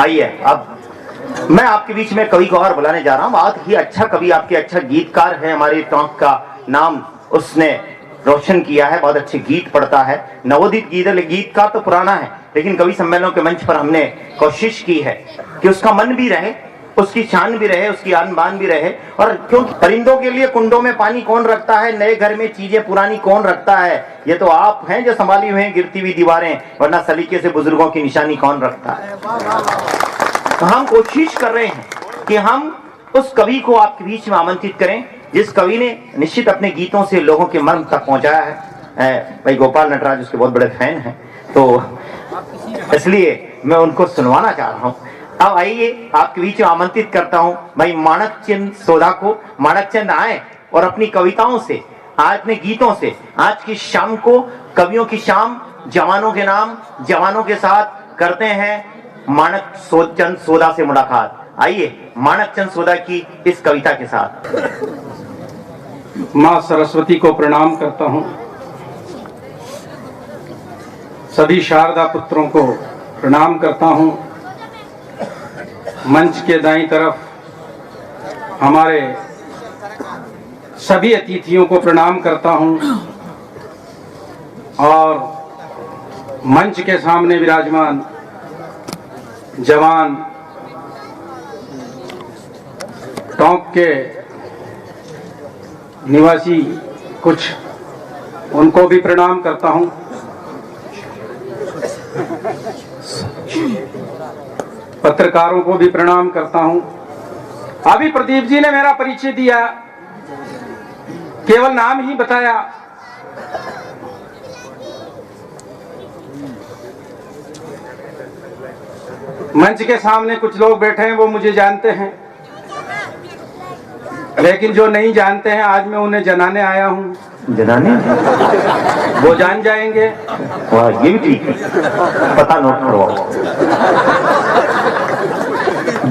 आइए, अब मैं आपके बीच में कवि को और बुलाने जा रहा हूँ। बहुत ही अच्छा कवि, आपके अच्छा गीतकार है, हमारे टोंक का नाम उसने रोशन किया है, बहुत अच्छे गीत पढ़ता है। नवोदित गीतकार तो पुराना है, लेकिन कवि सम्मेलनों के मंच पर हमने कोशिश की है कि उसका मन भी रहे, उसकी शान भी रहे, उसकी आन बान भी रहे। और क्योंकि परिंदों के लिए कुंडों में पानी कौन रखता है, नए घर में चीजें पुरानी कौन रखता है, ये तो आप हैं जो संभाली हुए हैं गिरती हुई दीवारें, वरना सलीके से बुजुर्गों की निशानी कौन रखता है। तो हम कोशिश कर रहे हैं कि हम उस कवि को आपके बीच में आमंत्रित करें जिस कवि ने निश्चित अपने गीतों से लोगों के मर्म तक पहुंचाया है। भाई गोपाल नटराज उसके बहुत बड़े फैन हैं, तो इसलिए मैं उनको सुनवाना चाह रहा हूं। अब आइए, आपके बीच में आमंत्रित करता हूं भाई माणकचंद सोधा को। माणकचंद आए और अपनी कविताओं से, अपने गीतों से आज की शाम को, कवियों की शाम, जवानों के नाम, जवानों के साथ करते हैं माणकचंद सोधा से मुलाकात। आइए माणकचंद सोधा की इस कविता के साथ। माँ सरस्वती को प्रणाम करता हूँ, सभी शारदा पुत्रों को प्रणाम करता हूँ। मंच के दाईं तरफ हमारे सभी अतिथियों को प्रणाम करता हूँ और मंच के सामने विराजमान जवान टोंक के निवासी कुछ, उनको भी प्रणाम करता हूं। पत्रकारों को भी प्रणाम करता हूं। अभी प्रदीप जी ने मेरा परिचय दिया, केवल नाम ही बताया। मंच के सामने कुछ लोग बैठे हैं, वो मुझे जानते हैं, लेकिन जो नहीं जानते हैं आज मैं उन्हें जनाने आया हूँ। जनाने? वो जान जाएंगे। वाह, ये भी ठीक है, पता नोट करवाओ।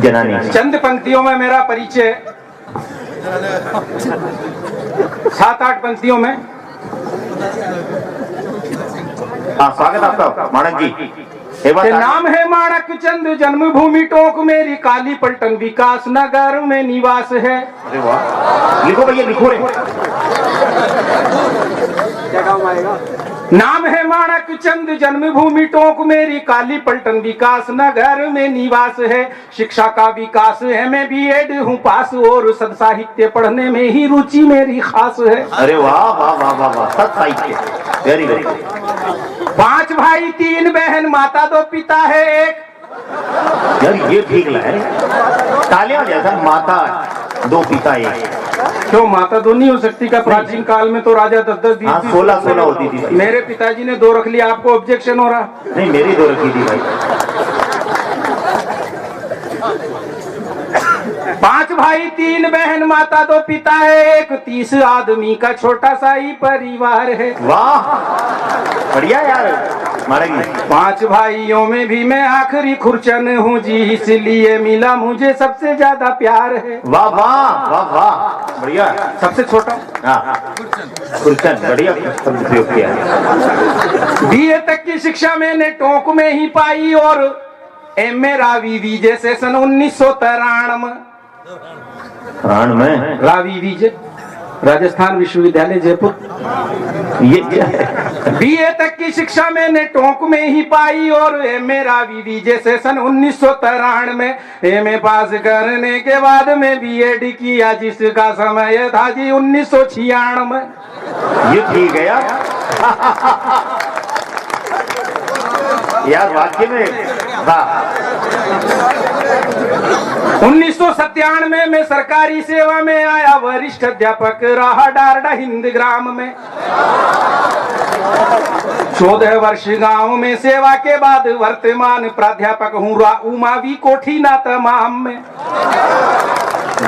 जनाने चंद पंक्तियों में मेरा परिचय, 7-8 पंक्तियों में। हाँ, स्वागत आपका माणक जी। नाम है माणकचंद, जन्मभूमि टोंक मेरी, काली पलटन विकास नगर में निवास है। अरे वाह, लिखो भैया, लिखो रे। क्या काम आएगा? नाम है माणकचंद, जन्मभूमि टोंक मेरी, काली पलटन विकास नगर में निवास है। शिक्षा का विकास है, मैं बीएड हूँ पास, और सद साहित्य पढ़ने में ही रुचि मेरी खास है। अरे वाह वाह वाह वाह वाह, सद साहित्य, वेरी वेरी। 5 भाई 3 बहन, माता 2 पिता है एक। यार ये ठीक है, तालियां जैसा, माता 2 पिता 1। क्यों माता 2 नहीं हो सकती का? प्राचीन काल में तो राजा 10-10 दी, 16 होती थी। मेरे पिताजी ने 2 रख लिया, आपको ऑब्जेक्शन हो रहा? नहीं, मेरी 2 रखी थी भाई। 5 भाई 3 बहन, माता 2 पिता है एक, 30 आदमी का छोटा सा ही परिवार है। वाह, बढ़िया यार महाराज जी। 5 भाइयों में भी मैं आखिरी खुरचन हूँ जी, इसलिए मिला मुझे सबसे ज्यादा प्यार है। वाह वाह वाह वाह, बढ़िया। सबसे छोटा? हाँ, खुरचन, बढ़िया शब्द प्रयोग किया है। बीए तक की शिक्षा मैंने टोंक में ही पाई, और एमए रावी विजय से सन 1993 में। रावी विजय, राजस्थान विश्वविद्यालय जयपुर। ये क्या है? बीए तक की शिक्षा मैंने टोंक में ही पाई, और एमए रावी विजय से सन 1993 में। एमए पास करने के बाद में बीएड किया, जिसका समय था जी 1996 में। ये ठीक है यार। यार वाक्य में 1997 में सरकारी सेवा में आया, वरिष्ठ अध्यापक रहा डारडा हिंद ग्राम में। 14 वर्ष गांव में सेवा के बाद वर्तमान प्राध्यापक हूँ उमावी कोठी ना तमाम में।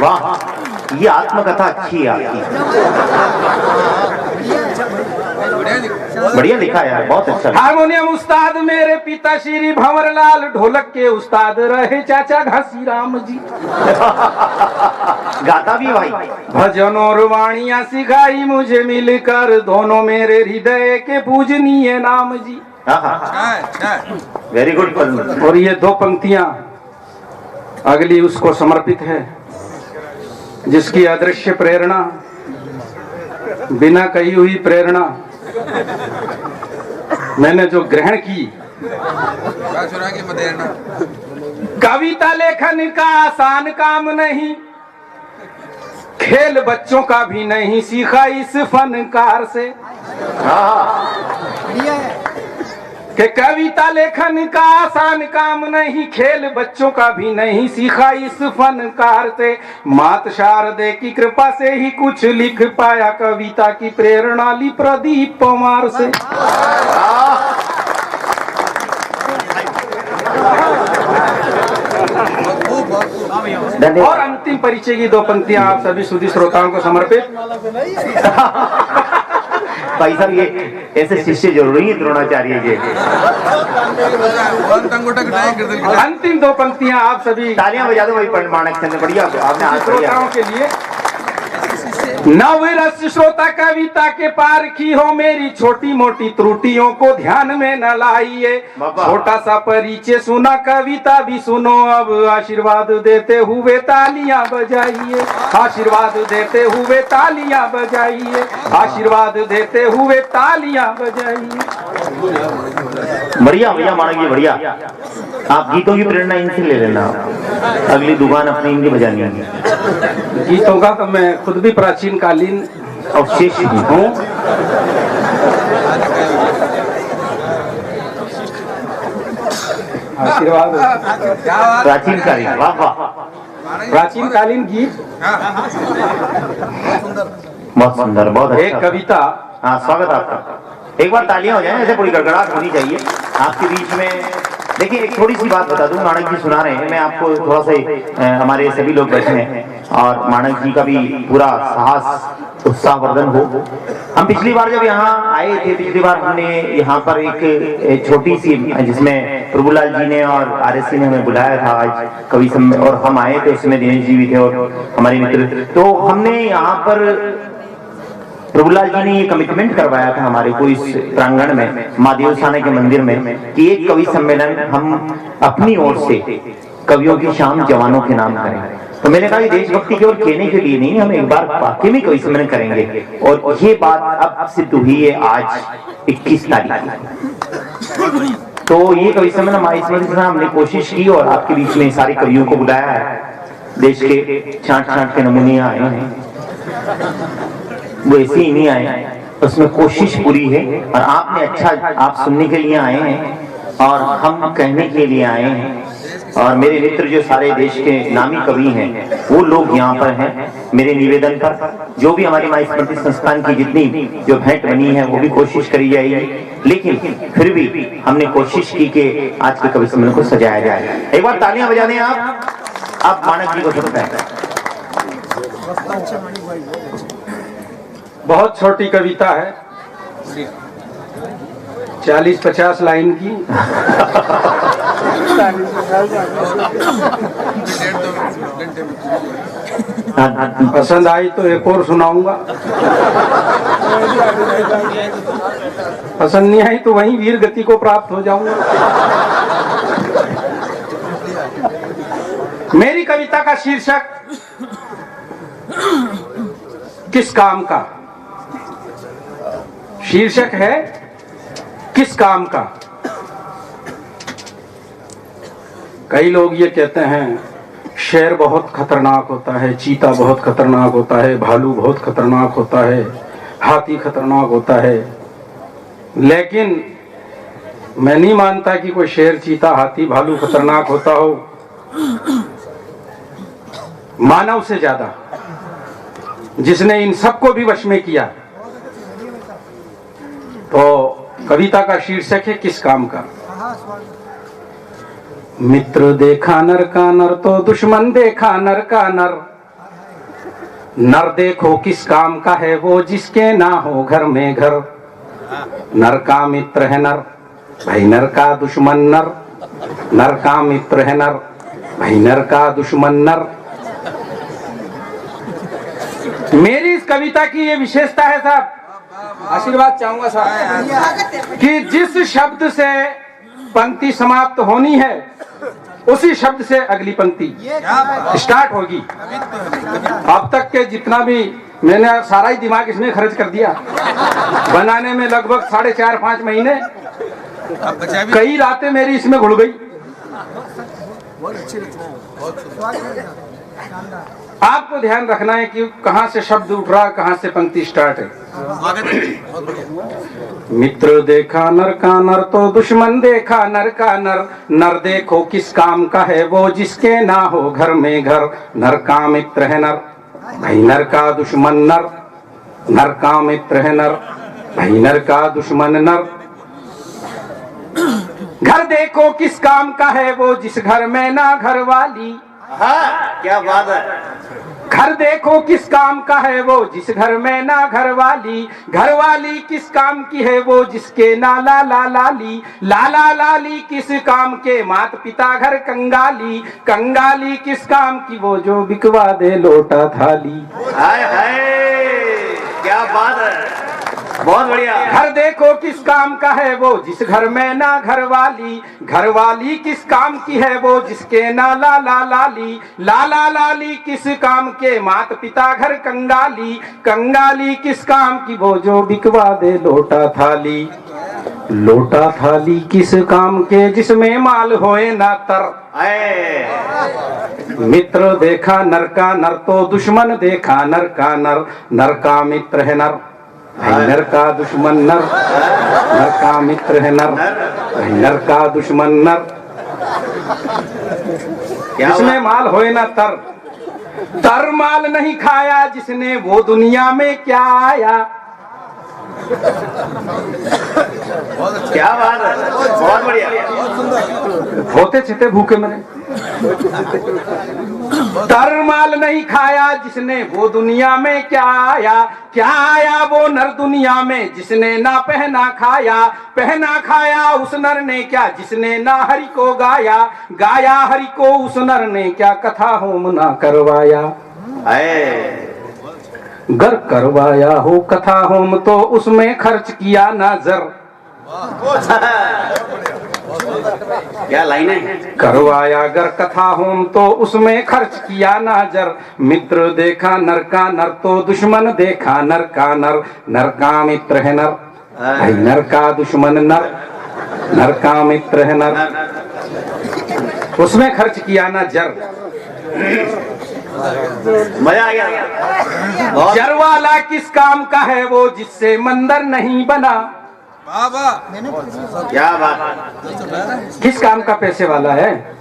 वाह, ये आत्मकथा अच्छी है आपकी, बढ़िया लिखा यार, बहुत अच्छा। हारमोनियम उस्ताद मेरे पिता श्री भंवरलाल, ढोलक के उस्ताद रहे चाचा घासी राम जी। गाता भी भाई। भजन और वाणियां सिखाई मुझे मिलकर, दोनों मेरे हृदय के पूजनीय नाम जी। Very good. और ये 2 पंक्तियां अगली उसको समर्पित है जिसकी अदृश्य प्रेरणा, बिना कही हुई प्रेरणा मैंने जो ग्रहण की। कविता लेखन का आसान काम नहीं, खेल बच्चों का भी नहीं सीखा इस फनकार से। कि कविता लेखन का आसान काम नहीं, खेल बच्चों का भी नहीं सीखा इस फनकार से। मात शारदे की कृपा से ही कुछ लिख पाया, कविता की प्रेरणा ली प्रदीप पवार से। और अंतिम परिचय की 2 पंक्तियां आप सभी सुधी श्रोताओं को समर्पित। भाई साहब ये ऐसे शिष्य जरूरी है द्रोणाचार्य के। अंतिम 2 पंक्तियां आप सभी तालियां बजा दो भाई पंडित माणक चंद्र, बढ़िया आपने आज श्रोताओं के लिए। नवरस श्रोता कविता के पार की हो, मेरी छोटी मोटी त्रुटियों को ध्यान में न लाइए। छोटा सा परिचय सुना, कविता भी सुनो, अब आशीर्वाद देते हुए तालियां बजाइए। आशीर्वाद देते हुए तालियां बजाइए। आशीर्वाद देते हुए तालियां बजाइए। बढ़िया भैया माणक जी, बढ़िया। आप गीतों की प्रेरणा इनसे ले लेना, अगली दुकान अपनी इनकी बजानी है। गीतों का तो मैं खुद भी प्राचीन कालीन अवशेष हूँ। आशीर्वाद प्राचीन कालीन, वाह वाह, प्राचीन कालीन गीत बहुत सुंदर, बहुत एक अच्छा। कविता। हाँ स्वागत आपका। एक बार तालियां हो जाए, ऐसे पूरी गड़गड़ाहट होनी चाहिए आपके बीच में। देखिए एक थोड़ी सी बात बता दूं, माणक जी सुना रहे हैं, मैं आपको थोड़ा सा हमारे सभी लोग बैठे हैं और माणक जी का भी पूरा साहस उत्साहवर्धन हो। हम पिछली बार जब यहाँ आए थे, पिछली बार हमने यहाँ पर एक छोटी सी, जिसमें प्रभुलाल जी ने और RSC ने हमें बुलाया था आज कवि सम्मेलन, और हम आए थे, उसमें दिनेश जी भी थे और हमारे मित्र। तो हमने यहाँ पर प्रभुलाल जी ने ये कमिटमेंट करवाया था हमारे को इस प्रांगण में, माँ देवस्थान के मंदिर में, कि एक कवि सम्मेलन हम अपनी ओर से कवियों की शाम जवानों के नाम करें। तो मैंने कहा देशभक्ति की ओर कहने के लिए नहीं, हम एक बार वाकई में कवि सम्मेलन करेंगे। और ये बात अब सिद्ध हुई है आज 21 तारीख। तो ये कवि सम्मेलन हमारी स्मृति से हमने कोशिश की और आपके बीच में सारे कवियों को बुलाया है। देश के छांट के नमूने आए हैं, वो ऐसे ही नहीं आए, उसमें कोशिश पूरी है। और आपने अच्छा, आप सुनने के लिए आए हैं और हम कहने के लिए आए हैं। और मेरे मित्र जो सारे देश के नामी कवि हैं, वो लोग यहाँ पर हैं। मेरे निवेदन पर जो भी हमारी माई स्मृति संस्थान की जितनी जो भेंट बनी है वो भी कोशिश करी जाएगी, लेकिन फिर भी हमने कोशिश की कि आज के कवि सम्मेलन को सजाया जाए। एक बार तालियां बजा दें आप माणक जी को सुनते हैं। बहुत छोटी कविता है, 40-50 लाइन की। पसंद आई तो एक और सुनाऊंगा, पसंद नहीं आई तो वहीं वीर गति को प्राप्त हो जाऊंगा। मेरी कविता का शीर्षक किस काम का, शीर्षक है किस काम का। कई लोग ये कहते हैं शेर बहुत खतरनाक होता है, चीता बहुत खतरनाक होता है, भालू बहुत खतरनाक होता है, हाथी खतरनाक होता है। लेकिन मैं नहीं मानता कि कोई शेर, चीता, हाथी, भालू खतरनाक होता हो। मानव से ज्यादा जिसने इन सबको भी वश में किया। तो कविता का शीर्षक है किस काम का। मित्र देखा नर का नर तो दुश्मन देखा नर का नर। नर देखो किस काम का है वो जिसके ना हो घर में घर। नर का मित्र है नर, भाई नर का दुश्मन नर। नर का मित्र है नर, भाई नर का दुश्मन नर। मेरी इस कविता की ये विशेषता है साहब, आशीर्वाद चाहूंगा साहब, कि जिस शब्द से पंक्ति समाप्त होनी है उसी शब्द से अगली पंक्ति स्टार्ट होगी। अब तक के जितना भी मैंने सारा ही दिमाग इसमें खर्च कर दिया बनाने में, लगभग 4.5-5 महीने, कई रातें मेरी इसमें घुल गई। आपको ध्यान रखना है कि कहां से शब्द उठ रहा, कहां से पंक्ति स्टार्ट है। मित्र देखा नर का नर तो दुश्मन देखा नर का नर, नर देखो किस काम का है वो जिसके ना हो घर में घर। नर का मित्र है नर, भाई नर का दुश्मन नर, नर का मित्र है नर, भाई नर का दुश्मन नर। घर देखो किस काम का है वो जिस घर में ना घर वाली। हाँ, क्या बात है। घर देखो किस काम का है वो जिस घर में ना घर वाली। घर वाली किस काम की है वो जिसके ना लाला लाली। लाला लाली किस काम के मात पिता घर कंगाली। कंगाली किस काम की वो जो बिकवा दे लोटा थाली। हाय हाय, क्या बात है, बहुत बढ़िया। घर देखो किस काम का है वो जिस घर में ना घर वाली। घर वाली किस काम की है वो जिसके ना लाला लाली। लाला लाली किस काम के मात पिता घर कंगाली। कंगाली किस काम की वो जो बिकवा दे लोटा थाली। लोटा थाली किस काम के जिसमें माल होए ना तर। मित्र देखा नर का नर तो दुश्मन देखा नर का नर, नर का मित्र है नर, नर का दुश्मन नर, नर का मित्र है नर, नर का दुश्मन नर। जिसमें माल होए ना तर, तर माल नहीं खाया जिसने वो दुनिया में क्या आया। क्या बात है, बहुत बढ़िया। होते छिते भूखे मरे। तर माल नहीं खाया जिसने वो दुनिया में क्या आया। क्या आया वो नर दुनिया में जिसने ना पहना खाया। पहना खाया उस नर ने क्या जिसने ना हरि को गाया। गाया हरि को उस नर ने क्या कथा होम ना करवाया। गर करवाया हो कथा होम तो उसमें खर्च किया ना जर। क्या लाइनें। करवाया गर कथा होम तो उसमें खर्च किया ना जर। मित्र देखा नर का नर तो दुश्मन देखा नर का नर, नर का मित्र है नर, भाई नर का दुश्मन नर, नर का मित्र है नर। उसमें खर्च किया ना जर। मजा आ गया। जर वाला किस काम का है वो जिससे मंदिर नहीं बना। क्या बात। किस काम का पैसे वाला है।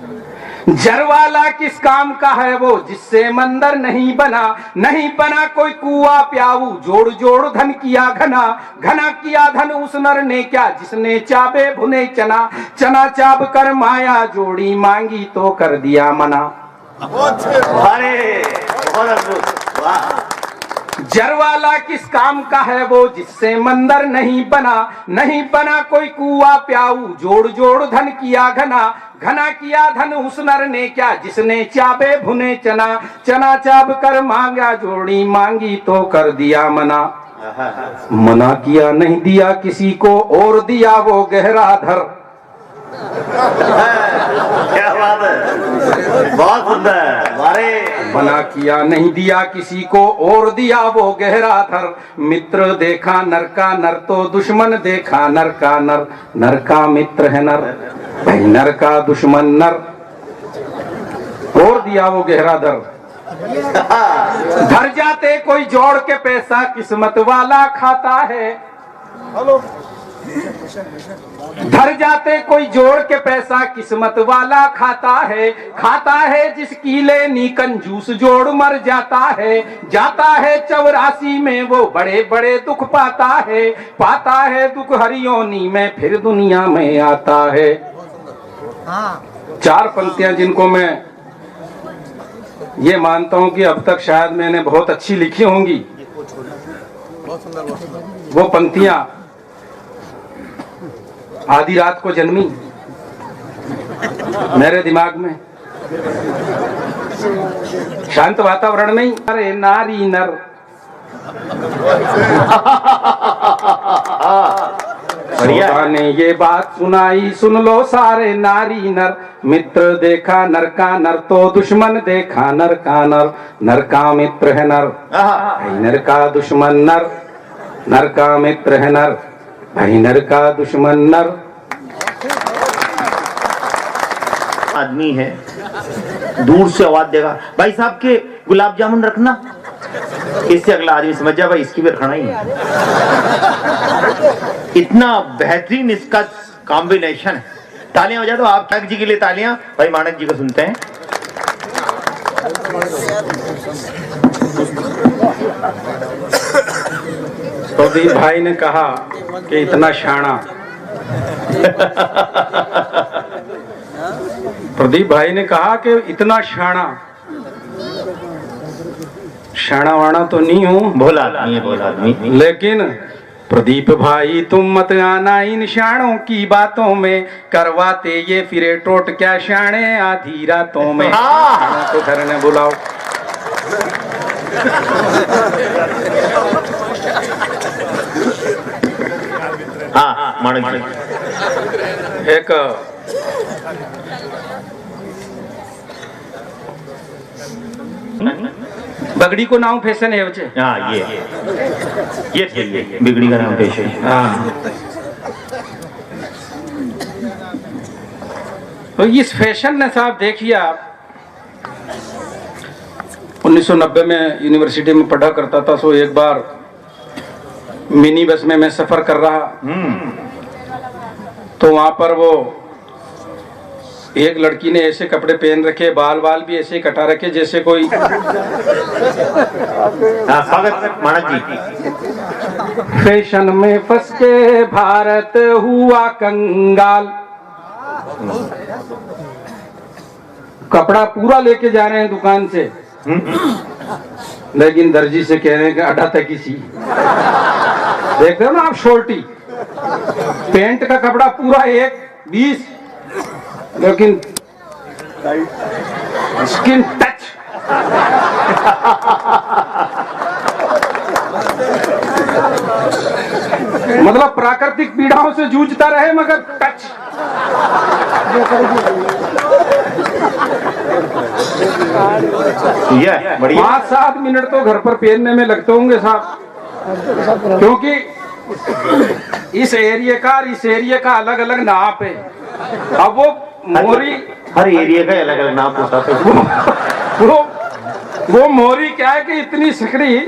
जर वाला किस काम का है वो जिससे मंदिर नहीं बना। नहीं बना कोई कुआ प्याऊ जोड़ जोड़ धन किया घना। घना किया धन उस नर ने क्या जिसने चाबे भुने चना। चना चाब कर माया जोड़ी मांगी तो कर दिया मना। अरे बहुत अद्भुत, वाह। जर वाला किस काम का है वो जिससे मंदिर नहीं बना। नहीं बना कोई कुआ प्याऊ जोड़ जोड़ धन किया घना। घना किया धन उस नर ने क्या जिसने चाबे भुने चना। चना चाब कर मांगा जोड़ी मांगी तो कर दिया मना। मना किया नहीं दिया किसी को और दिया वो गहरा धर। क्या बात है, बहुत सुंदर। मना किया नहीं दिया किसी को और दिया वो गहरा धर। मित्र देखा नर का नर तो दुश्मन देखा नर का नर, नर का मित्र है नर, भाई नर का दुश्मन नर। और दिया वो गहरा धर। धर जाते कोई जोड़ के पैसा किस्मत वाला खाता है। धर जाते कोई जोड़ के पैसा किस्मत वाला खाता है। खाता है जिसकी लेनी कंजूस जोड़ मर जाता है। जाता है 84 में वो बड़े बड़े दुख पाता है। पाता है दुख हरियोनी में फिर दुनिया में आता है। 4 पंक्तियां जिनको मैं ये मानता हूं कि अब तक शायद मैंने बहुत अच्छी लिखी होंगी। वो पंक्तियां आधी रात को जन्मी मेरे दिमाग में, शांत वातावरण में ही। अरे नारी नर बढ़िया। खुदा ने ये बात सुनाई, सुन लो सारे नारी नर। मित्र देखा नर का नर तो दुश्मन देखा नर का नर। नर का मित्र है नर, भाई नर का दुश्मन नर। नर का मित्र है नर, भाई नर का दुश्मन नर। आदमी है, दूर से आवाज देगा, भाई साहब के गुलाब जामुन रखना। इससे अगला आदमी समझ जाए भाई इसकी भी रखना ही है। इतना बेहतरीन इसका कॉम्बिनेशन है। तालियां हो जाए तो आप माणक जी के लिए तालियां। भाई माणक जी को सुनते हैं। प्रदीप भाई ने कहा कि इतना शाना प्रदीप भाई ने कहा कि इतना शाना शाना वाना तो नहीं हूं, भोला आदमी है, भोला आदमी। लेकिन प्रदीप भाई तुम मत आना इन शानों की बातों में। करवाते ये फिरे टोट क्या शाने आधी रातों में। तो घर ने बुलाओ। हाँ माणक जी। एक बगड़ी को नाम फैशन है बच्चे। हाँ ये बिगड़ी का नाम पेश है। हाँ, तो इस फैशन ने साहब देखिए आप 1990 में यूनिवर्सिटी में पढ़ा करता था। सो एक बार मिनी बस में मैं सफर कर रहा, तो वहां पर वो एक लड़की ने ऐसे कपड़े पहन रखे, बाल बाल भी ऐसे कटा रखे जैसे कोई। स्वागत माणक जी। फैशन में फंस के भारत हुआ कंगाल। कपड़ा पूरा लेके जा रहे हैं दुकान से, लेकिन दर्जी से कह रहे हैं कि अड्डा तक किसी। देख रहे हो ना आप, शोर्टी पैंट का कपड़ा पूरा 1.20, लेकिन स्किन टच। मतलब प्राकृतिक पीड़ाओं से जूझता रहे मगर टच। ये बढ़िया। 5-7 मिनट तो घर पर पहनने में लगते होंगे साहब, क्योंकि इस एरिया का अलग अलग नाप है। अब वो मोरी, हर एरिया का अलग अलग नाम होता है। वो मोरी क्या है कि इतनी सिकड़ी,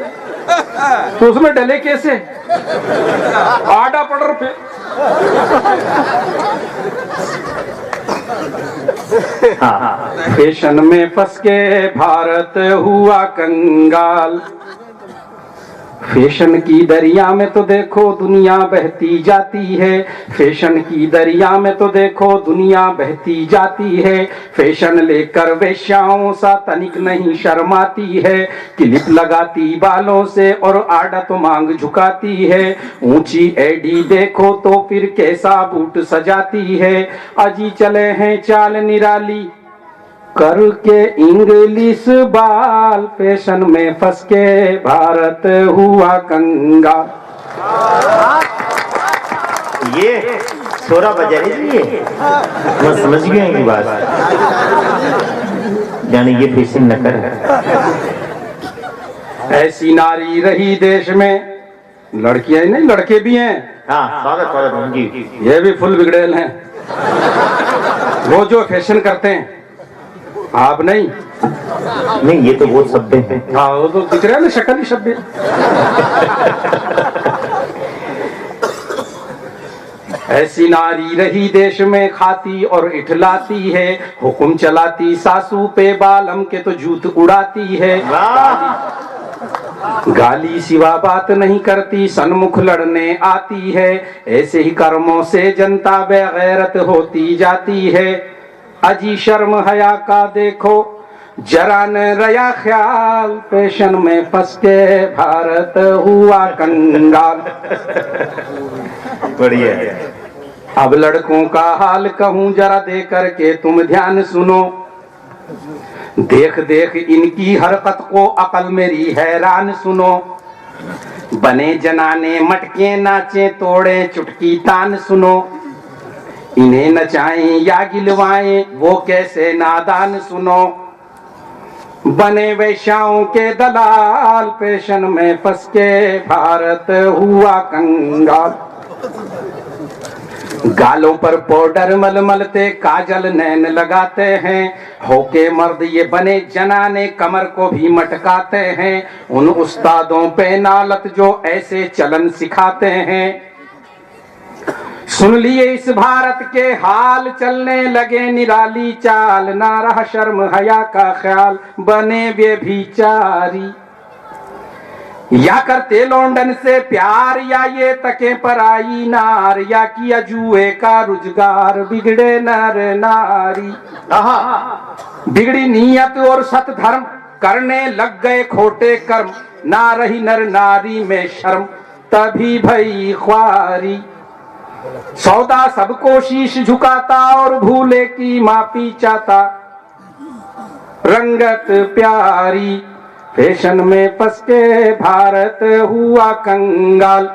तो उसमें डले कैसे? आडा पड़ पे। फैशन में फंस के भारत हुआ कंगाल। फैशन की दरिया में तो देखो दुनिया बहती जाती है। फैशन की दरिया में तो देखो दुनिया बहती जाती है। फैशन लेकर वेश्याओं सा तनिक नहीं शर्माती है। क्लिप लगाती बालों से और आड़ा तो मांग झुकाती है। ऊंची एडी देखो तो फिर कैसा बूट सजाती है। अजी चले हैं चाल निराली करके इंग्लिश बाल। फैशन में फंस के भारत हुआ कंगाल। ये छोरा बजा रही है, मैं समझ गया इनकी बात। यानी ये फैशन न कर। ऐसी नारी रही देश में, लड़कियां नहीं लड़के भी हैं। हाँ स्वागत जी। ये भी फुल बिगड़ेल हैं, वो जो फैशन करते हैं। आप नहीं, ये तो बहुत सभ्य है। हाँ वो तो दिख रहा है ना, शक्ल ही सभ्य। ऐसी नारी रही देश में, खाती और इठलाती है। हुक्म चलाती सासू पे, बालम के तो जूत उड़ाती है। गाली सिवा बात नहीं करती, सन्मुख लड़ने आती है। ऐसे ही कर्मों से जनता बेगैरत होती जाती है। अजी शर्म हया का देखो जरा न रया ख्याल। फैशन में फंस के भारत हुआ कंगाल। बढ़िया। अब लड़कों का हाल कहूं जरा दे करके तुम ध्यान सुनो। देख देख इनकी हरकत को अकल मेरी हैरान सुनो। बने जनाने मटके नाचे तोड़े चुटकी तान सुनो, इन्हें नचाएं या गिलवाएं वो कैसे नादान सुनो। बने वैश्याओं के दलाल पेशन में फंस के भारत हुआ कंगाल। गालों पर पाउडर मलमलते काजल नैन लगाते हैं, होके मर्द ये बने जनाने कमर को भी मटकाते हैं। उन उस्तादों पे नालत जो ऐसे चलन सिखाते हैं। सुन लिए इस भारत के हाल, चलने लगे निराली चाल, ना रहा शर्म हया का ख्याल, बने व्यभिचारी। या करते लौंडन से प्यार, या ये तके पर आई नार, या किया जुए का रुजगार, बिगड़े नर नारी। बिगड़ी नीयत और सत धर्म, करने लग गए खोटे कर्म, ना रही नर नारी में शर्म, तभी भई ख्वारी। सौदा सबको शीश झुकाता और भूले की माफी चाहता, रंगत प्यारी। फैशन में फंस के भारत हुआ कंगाल।